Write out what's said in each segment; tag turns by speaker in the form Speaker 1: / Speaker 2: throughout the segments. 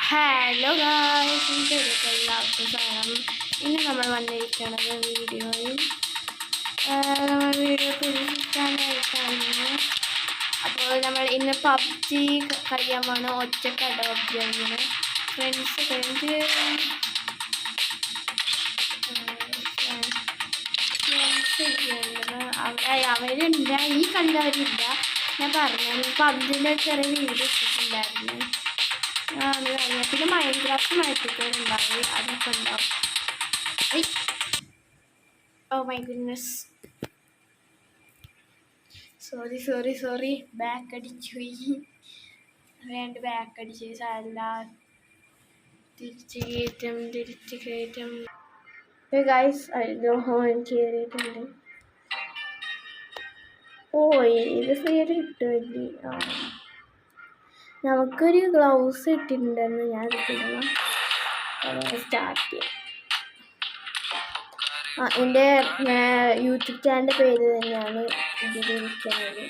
Speaker 1: Hello guys, എല്ലാവർക്കും സ്വാഗതം. ഇന്ന് നമ്മൾ വന്നിരിക്കുന്നത് വീഡിയോ പിടിക്കാനായിട്ടാണ്. അപ്പോൾ നമ്മൾ ഇന്ന് പബ്ജി കളിയാമാണ്. ഒറ്റക്കട പബ്ജി കളിയാണ്. ഫ്രണ്ട്സ് അവരുണ്ട്, ഈ കളിയവരില്ല. ഞാൻ പറഞ്ഞു പബ്ജിൻ്റെ ചെറിയ വീഡിയോ ഇട്ടിട്ടുണ്ടായിരുന്നു. പിന്നെ മൈൻക്രാഫ്റ്റ് അതൊക്കെ ഉണ്ടാവും. Oh my goodness, sorry back അടിച്ചു. വേണ്ട, ബാക്ക് അടിച്ച് സാരല്ല. തിരിച്ച് കയറ്റം ഗൈസ്. കയറിയിട്ടുണ്ട്. ഓ, ഇത് ഫ്രീ ആയിട്ട് കിട്ടുമല്ലേ? നമുക്കൊരു ഗ്ലൗസ് ഇട്ടിട്ടുണ്ടെന്ന് ഞാൻ ഇട്ടിടണം. സ്റ്റാർട്ട് ചെയ്യാം. എൻ്റെ യൂട്യൂബ് ചാനലിൻ്റെ പേര് തന്നെയാണ് ഇതിൽ ഇരിക്കുന്നത്.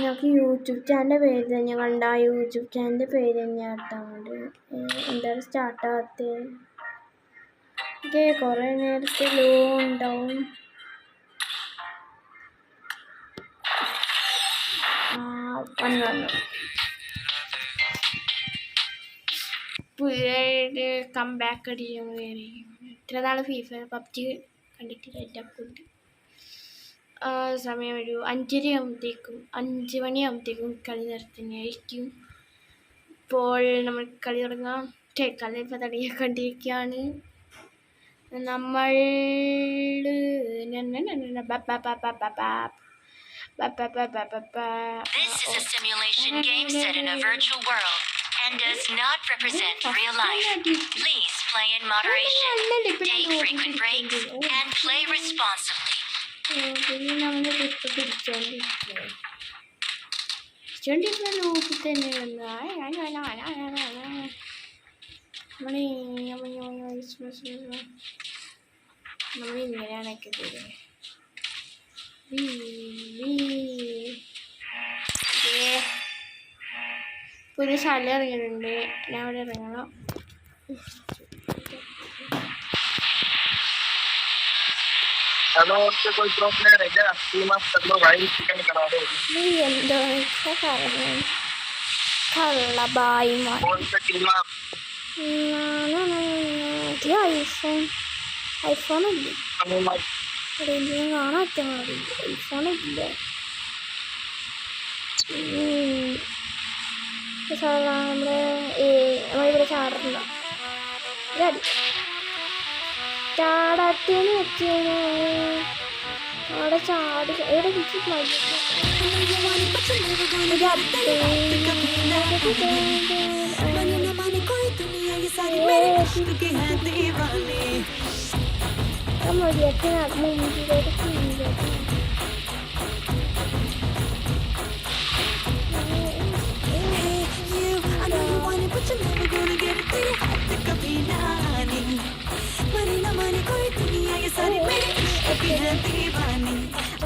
Speaker 1: നമുക്ക് യൂട്യൂബ് ചാനലിൻ്റെ പേര് തന്നെ കണ്ട യൂട്യൂബ് ചാനലിൻ്റെ പേര് തന്നെയാണ് കേട്ടോ. എന്താണ് സ്റ്റാർട്ടാകാത്തത്? കുറേ നേരത്തെ ലോ ഉണ്ടാവും. വന്നു പുതിയ കംബാക്ക് അടിക്കാൻ കയറി. ഇത്ര നാൾ പബ്ജി കണ്ടിട്ടില്ല. എൻ്റെ അക്കൗണ്ട് സമയം ഒരു 5 മണിയാകുമ്പോഴത്തേക്കും കളി നിർത്തുന്നതായിരിക്കും. ഇപ്പോൾ നമ്മൾ കളി തുടങ്ങാം. കളി ഇപ്പോൾ തുടങ്ങിക്കൊണ്ടിരിക്കുകയാണ്. നമ്മൾ
Speaker 2: This is a simulation game set in a virtual world and does not represent real life. Please play in moderation, take frequent breaks, and play responsibly.
Speaker 1: നമ്മളിങ്ങനെയാണൊക്കെ തരുന്നത്. പുതിയ സ്ഥലം ഇറങ്ങിയിട്ടുണ്ട്. ഞാൻ അവിടെ ഇറങ്ങണം. ഐഫോണില്ലേ? കാണാൻ ഐഫോണില്ല. നമ്മളിവിടെ ചാടുന്ന ചാടാത്തേന്ന് വെച്ച് കഴിഞ്ഞാൽ അവിടെ ചാടി എവിടെ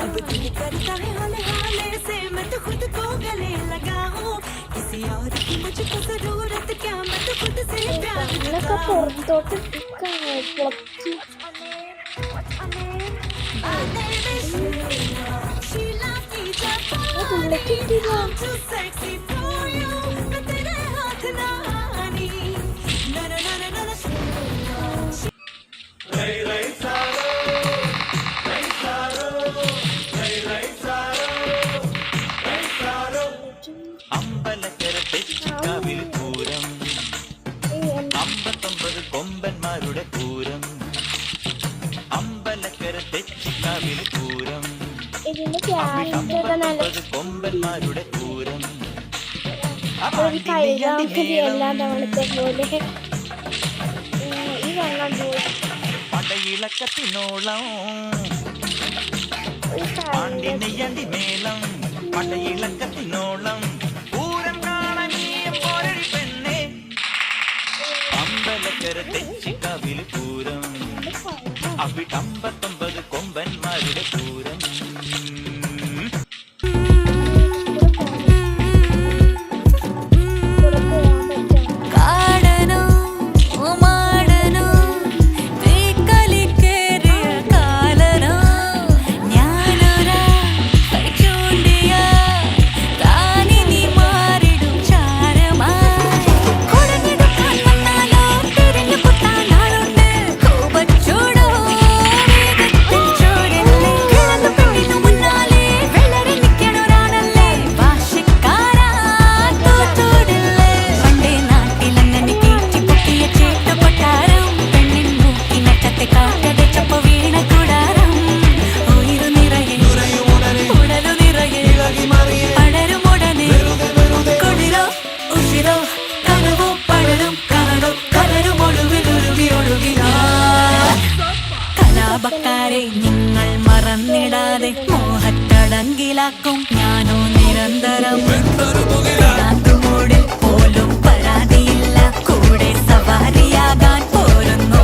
Speaker 3: अब दिल करता है हाले हाले से मैं तो खुद को गले लगाऊं, किसी और की मुझको जरूरत क्या, मैं तो खुद से प्यार കൊമ്പന്മാരുടെ പൂരം, അമ്പലക്കര തെച്ചിക്കാവിൽ പൂരം, കൊമ്പന്മാരുടെ പൂരം. പടയിളക്കത്തിനോളം പാണ്ടിനെയ്യണ്ടി മേളം, പടയിളക്കത്തിനോളം പൂരം കാണാൻ പോരടി പെണ്ണെ, അമ്പലക്കര തെച്ചിക്കാവിൽ പൂരം.
Speaker 4: അവിടമ്പത്തൊമ്പത് കൊമ്പന്മാരുടെ പൂരം. നിങ്ങൾ മറന്നിടാതെ മോഹത്തടങ്കിലാക്കും ഞാനോ നിരന്തരം. മൂടിൽ പോലും പരാതിയില്ല, കൂടെ സവാരിയാകാൻ പോരുന്നു.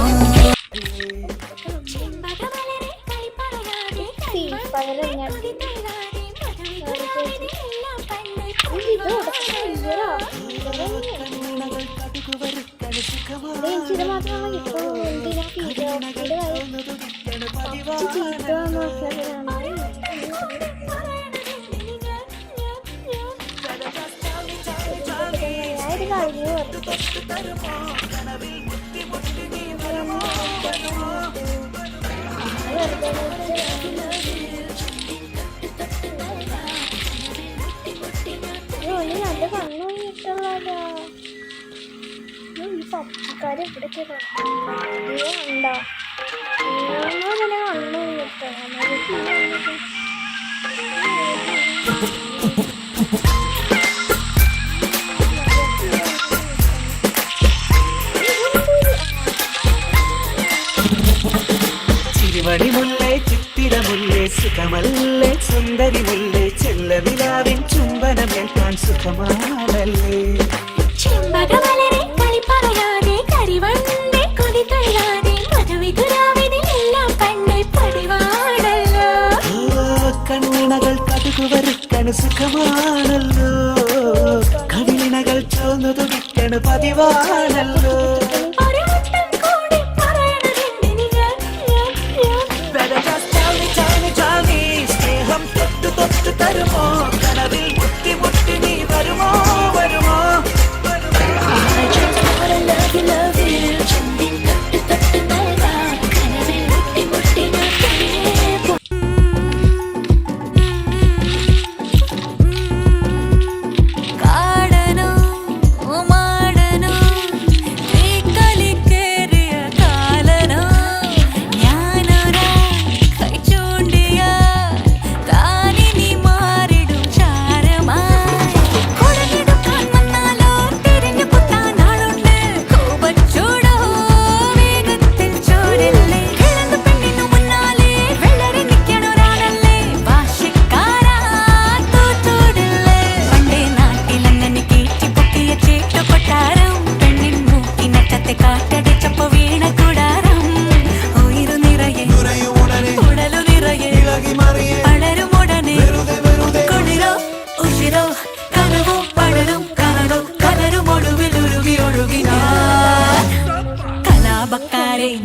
Speaker 1: നല്ല കണ്ണു കിട്ടുള്ളതാ ഈ പച്ചക്കാര് ഇവിടേക്ക് ഉണ്ടോ തന്നെ കണ്ണു കിട്ടും.
Speaker 5: ചിരിമണി മുല്ലേ ചിത്തിരമുല്ലേ സുഖമല്ലേ സുന്ദരി മുല്ലേ ചെല്ലവിലാവിൻ ചുംബനമേൽക്കാൻ സുഖമാണല്ലേ. കണ്ണിണകൾ കടുകുവരുക്കണ് സുഖമാണല്ലോ, കവിളിണകൾ ചോർന്നു വിട്ടണ് പതിവാണല്ലോ. സ്നേഹം തൊട്ടു തൊട്ടു തരുമോ, കനവിൽ മുട്ടി മുട്ടി നീ വരുമോ വരുമോ.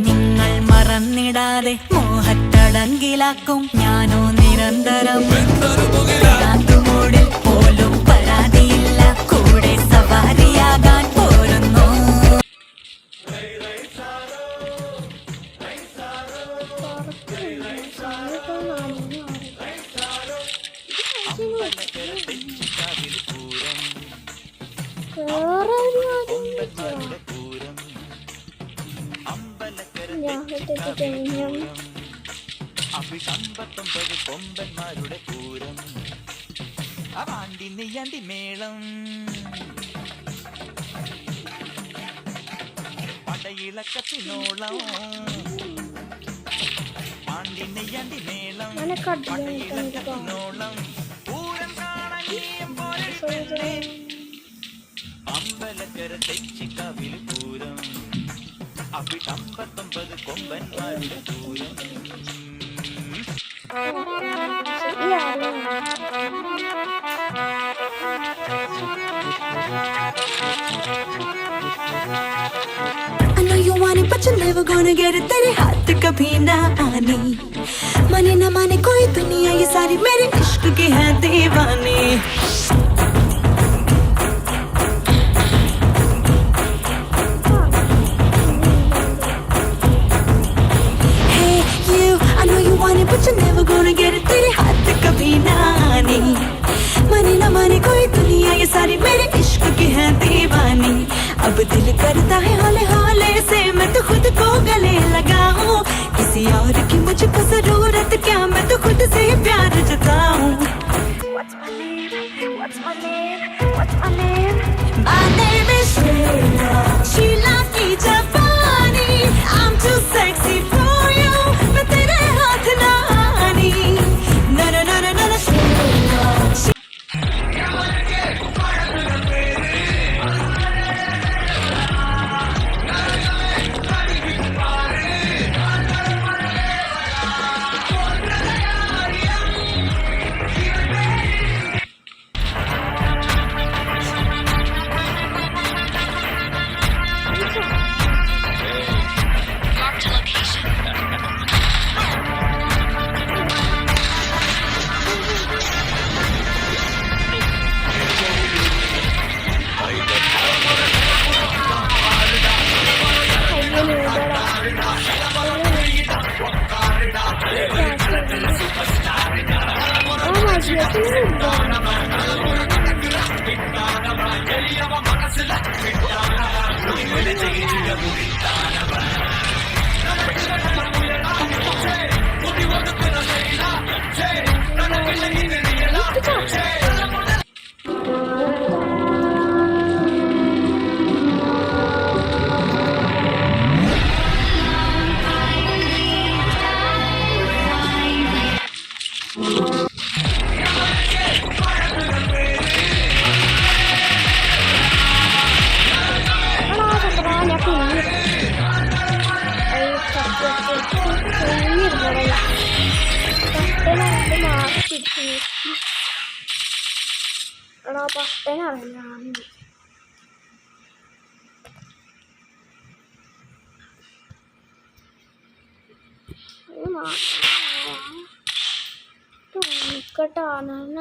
Speaker 5: നിങ്ങൾ മറന്നിടാതെ മോഹത്തടങ്കിലാക്കും ഞാനോ നിരന്തരം. മൂടിൽ പോലും പരാതിയില്ല, കൂടെ സവാരിയാകാൻ പോരുന്നു.
Speaker 4: അവിടമ്പത്തൊമ്പത് കൊമ്പന്മാരുടെ പൂരം. അവാണ്ടി നെയ്യാണ്ടി മേളം, പടയിളക്കത്തിനോളം. പാണ്ടി നെയ്യാണ്ടി മേളം, പടയിളക്കത്തിനോളം. പൂരം കാണാൻ പോലെ അമ്പലക്കര തെച്ചിക്കാവിൽ പൂരം. അവിടെ 59 കൊമ്പന്മാരുടെ Pooram.
Speaker 3: I know you want it, but you're never gonna get it. तेरे हाथ कभी ना आनी, माने ना माने कोई दुनिया, ये सारी मेरे इश्क की है दीवानी. Hey you, I know you want it, but you're never gonna get it. तेरे हाथ कभी ना आनी, माने ना माने कोई दुनिया, ये सारी मेरे इश्क की है दीवानी. अब दिल करता है हौले हौले से मैं तो खुद को गले लगाऊं, किसी और की मुझको जरूरत क्या, मैं तो खुद से ही प्यार जताऊं. What's my name? What's my name? What's my name? My name is Sheila, Sheila की जापानी. I'm too sexy for you, मैं तेरे हाथ ना आनी. No no no no no no Sheila.
Speaker 2: Marked a location.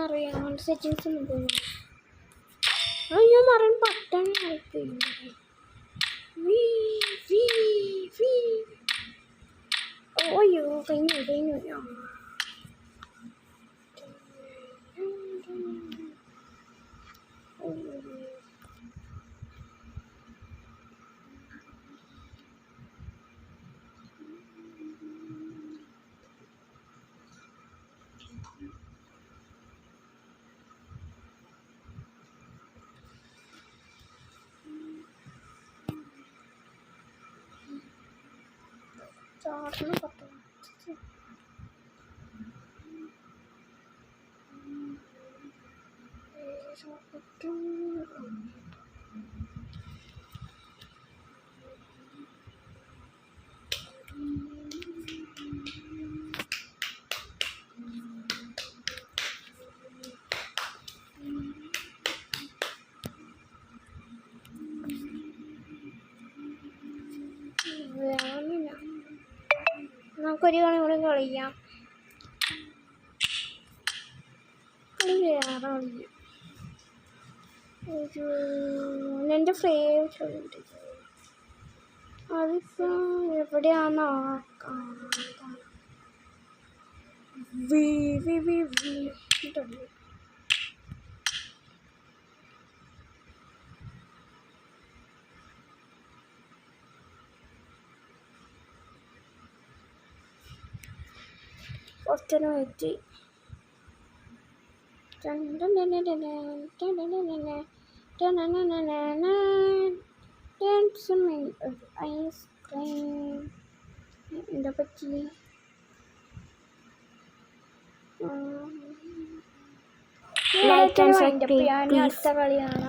Speaker 1: അറിയാം സെറ്റിങ്സ് ഒന്നും പോകുന്നു. ഞാൻ പറയാൻ പട്ടണ ഓയ്യോ കഴിഞ്ഞു ചാർജിന് പറ്റും. നമുക്കൊരു കളി കൂടെ കളിക്കാം. വേറെ കളിക്കാം. ഒരു എൻ്റെ ഫേവറേറ്റ് അതിപ്പോൾ എവിടെയാണോ കുറച്ചൊരു വെച്ച് ഐസ്ക്രീം എന്താ പറ്റി അടുത്ത കളിയാണ്.